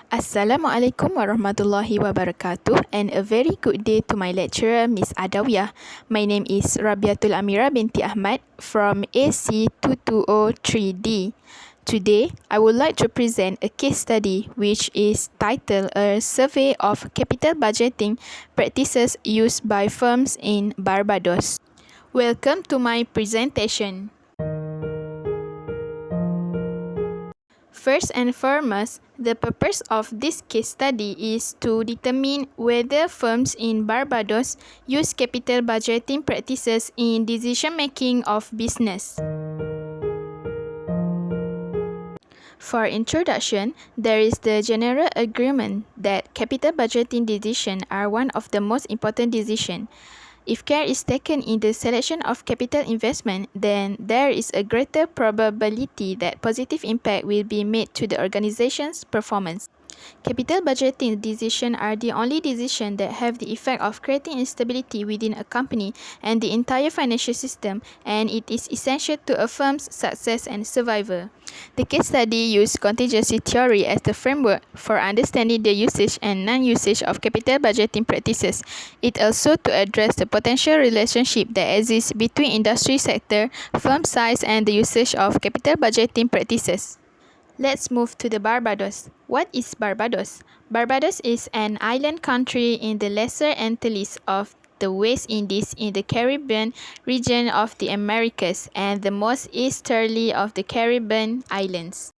Assalamualaikum warahmatullahi wabarakatuh and a very good day to my lecturer, Miss ADAWIAH. My name is Rabiatul Amirah binti Ahmad from AC2203D. Today, I would like to present a case study which is titled A Survey of Capital Budgeting Practices Used by Firms in Barbados. Welcome to my presentation. First and foremost, the purpose of this case study is to determine whether firms in Barbados use capital budgeting practices in decision-making of business. For introduction, there is the general agreement that capital budgeting decisions are one of the most important decisions. If care is taken in the selection of capital investment, then there is a greater probability that positive impact will be made to the organization's performance. Capital budgeting decisions are the only decisions that have the effect of creating instability within a company and the entire financial system, and it is essential to a firm's success and survival. The case study used contingency theory as the framework for understanding the usage and non-usage of capital budgeting practices. It also to address the potential relationship that exists between industry sector, firm size, and the usage of capital budgeting practices. Let's move to the Barbados. What is Barbados? Barbados is an island country in the Lesser Antilles of the West Indies in the Caribbean region of the Americas and the most easterly of the Caribbean islands.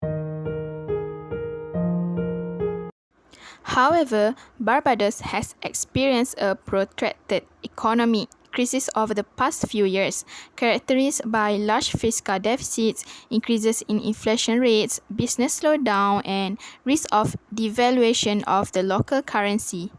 However, Barbados has experienced a protracted economic crisis over the past few years, characterized by large fiscal deficits, increases in inflation rates, business slowdown, and risk of devaluation of the local currency.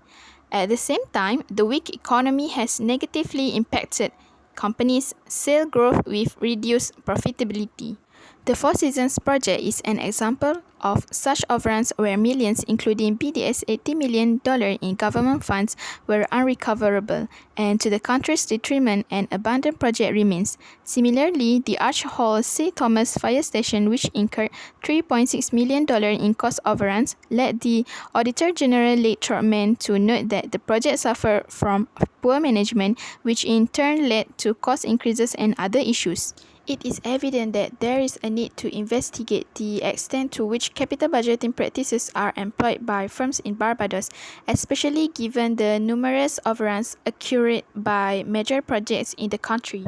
At the same time, the weak economy has negatively impacted companies' sales growth with reduced profitability. The Four Seasons project is an example of such overruns where millions, including BDS $80 million in government funds, were unrecoverable, and to the country's detriment, an abandoned project remains. Similarly, the Arch Hall St. Thomas Fire Station, which incurred $3.6 million in cost overruns, led the Auditor General Late Trotman to note that the project suffered from poor management, which in turn led to cost increases and other issues. It is evident that there is a need to investigate the extent to which capital budgeting practices are employed by firms in Barbados, especially given the numerous overruns occurred by major projects in the country.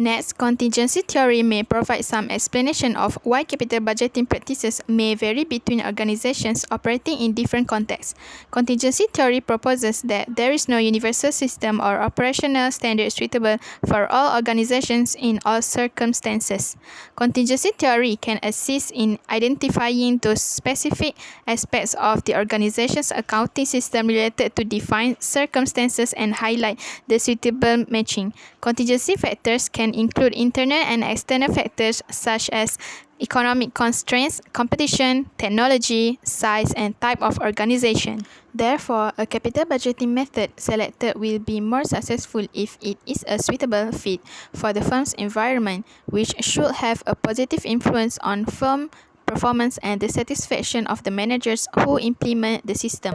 Next, contingency theory may provide some explanation of why capital budgeting practices may vary between organizations operating in different contexts. Contingency theory proposes that there is no universal system or operational standard suitable for all organizations in all circumstances. Contingency theory can assist in identifying those specific aspects of the organization's accounting system related to defined circumstances and highlight the suitable matching. Contingency factors can include internal and external factors such as economic constraints, competition, technology, size, and type of organization. Therefore, a capital budgeting method selected will be more successful if it is a suitable fit for the firm's environment, which should have a positive influence on firm performance and the satisfaction of the managers who implement the system.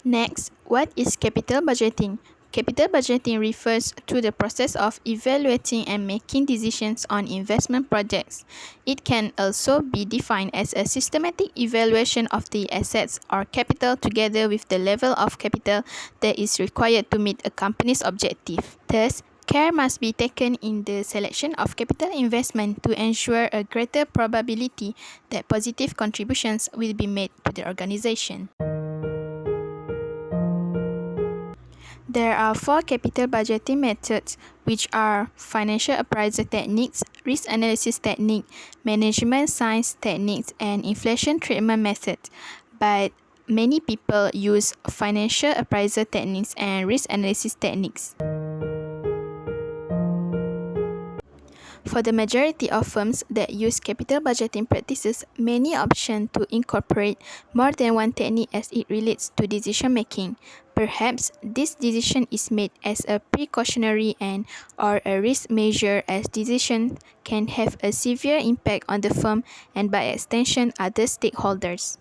Next, what is capital budgeting? Capital budgeting refers to the process of evaluating and making decisions on investment projects. It can also be defined as a systematic evaluation of the assets or capital together with the level of capital that is required to meet a company's objective. Thus, care must be taken in the selection of capital investment to ensure a greater probability that positive contributions will be made to the organization. There are four capital budgeting methods, which are financial appraisal techniques, risk analysis technique, management science techniques, and inflation treatment methods. But many people use financial appraisal techniques and risk analysis techniques. For the majority of firms that use capital budgeting practices, many option to incorporate more than one technique as it relates to decision making. Perhaps this decision is made as a precautionary and or a risk measure, as decision can have a severe impact on the firm and by extension other stakeholders.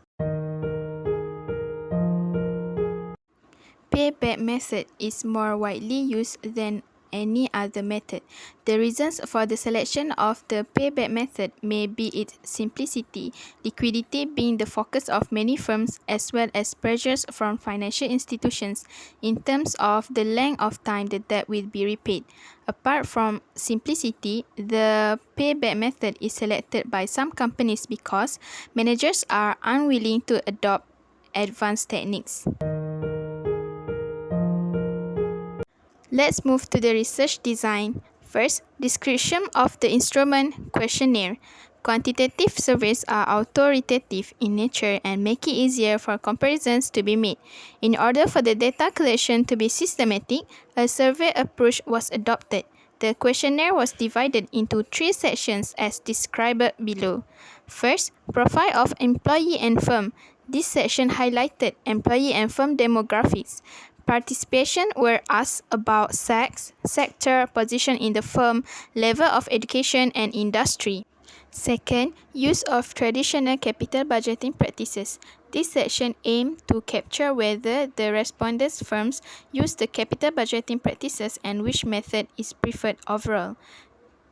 Payback method is more widely used than any other method. The reasons for the selection of the payback method may be its simplicity, liquidity being the focus of many firms, as well as pressures from financial institutions in terms of the length of time the debt will be repaid. Apart from simplicity, the payback method is selected by some companies because managers are unwilling to adopt advanced techniques. Let's move to the research design. First, description of the instrument questionnaire. Quantitative surveys are authoritative in nature and make it easier for comparisons to be made. In order for the data collection to be systematic, a survey approach was adopted. The questionnaire was divided into 3 sections as described below. First, profile of employee and firm. This section highlighted employee and firm demographics. Participation were asked about sex, sector, position in the firm, level of education, and industry. Second, use of traditional capital budgeting practices. This section aimed to capture whether the respondents' firms use the capital budgeting practices and which method is preferred overall.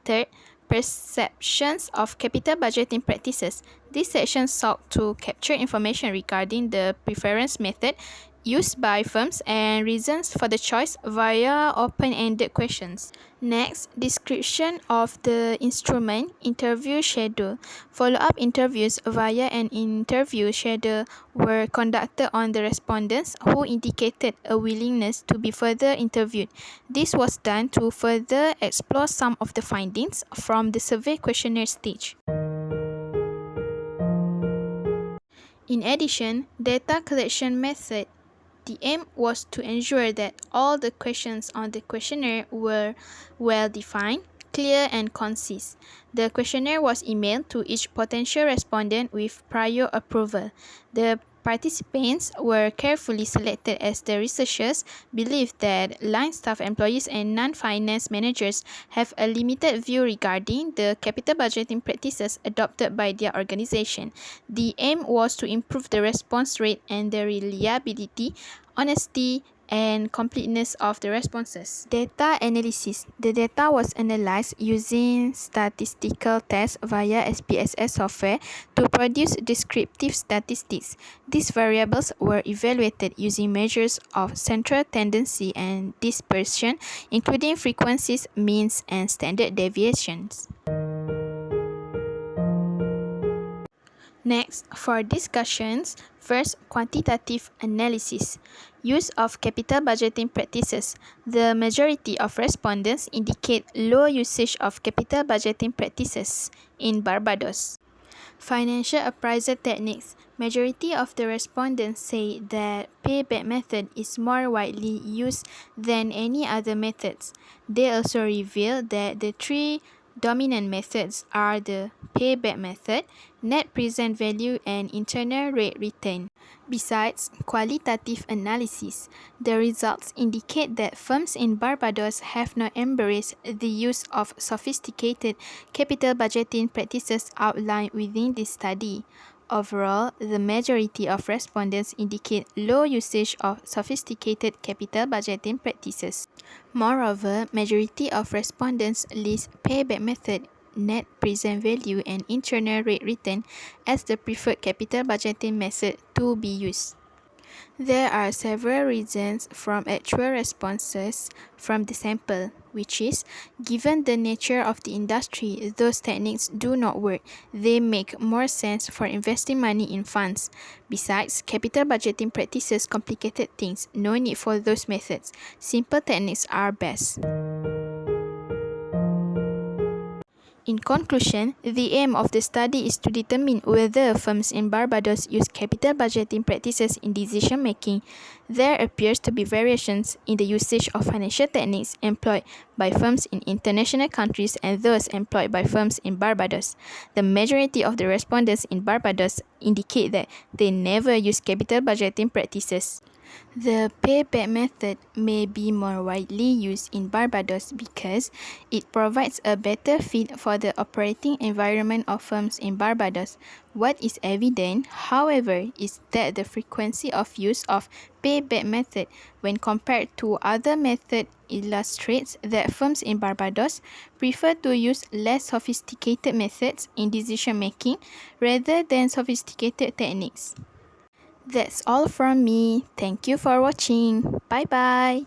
Third, perceptions of capital budgeting practices. This section sought to capture information regarding the preference method used by firms and reasons for the choice via open-ended questions. Next, description of the instrument interview schedule. Follow-up interviews via an interview schedule were conducted on the respondents who indicated a willingness to be further interviewed. This was done to further explore some of the findings from the survey questionnaire stage. In addition, data collection method. The aim was to ensure that all the questions on the questionnaire were well defined, clear, and concise. The questionnaire was emailed to each potential respondent with prior approval. The participants were carefully selected as the researchers believed that line staff employees and non-finance managers have a limited view regarding the capital budgeting practices adopted by their organization. The aim was to improve the response rate and the reliability, honesty, and completeness of the responses. Data analysis. The data was analyzed using statistical tests via SPSS software to produce descriptive statistics. These variables were evaluated using measures of central tendency and dispersion, including frequencies, means, and standard deviations. Next, for discussions, first, quantitative analysis. Use of capital budgeting practices. The majority of respondents indicate low usage of capital budgeting practices in Barbados. Financial appraisal techniques. Majority of the respondents say that payback method is more widely used than any other methods. They also reveal that the 3 dominant methods are the payback method, net present value, and internal rate return. Besides qualitative analysis, the results indicate that firms in Barbados have not embraced the use of sophisticated capital budgeting practices outlined within this study. Overall, the majority of respondents indicate low usage of sophisticated capital budgeting practices. Moreover, majority of respondents list payback method, net present value, and internal rate return as the preferred capital budgeting method to be used. There are several reasons from actual responses from the sample, which is, given the nature of the industry, those techniques do not work. They make more sense for investing money in funds. Besides, capital budgeting practices complicated things. No need for those methods. Simple techniques are best. In conclusion, the aim of the study is to determine whether firms in Barbados use capital budgeting practices in decision making. There appears to be variations in the usage of financial techniques employed by firms in international countries and those employed by firms in Barbados. The majority of the respondents in Barbados indicate that they never use capital budgeting practices. The payback method may be more widely used in Barbados because it provides a better fit for the operating environment of firms in Barbados. What is evident, however, is that the frequency of use of payback method when compared to other methods illustrates that firms in Barbados prefer to use less sophisticated methods in decision making rather than sophisticated techniques. That's all from me. Thank you for watching. Bye bye.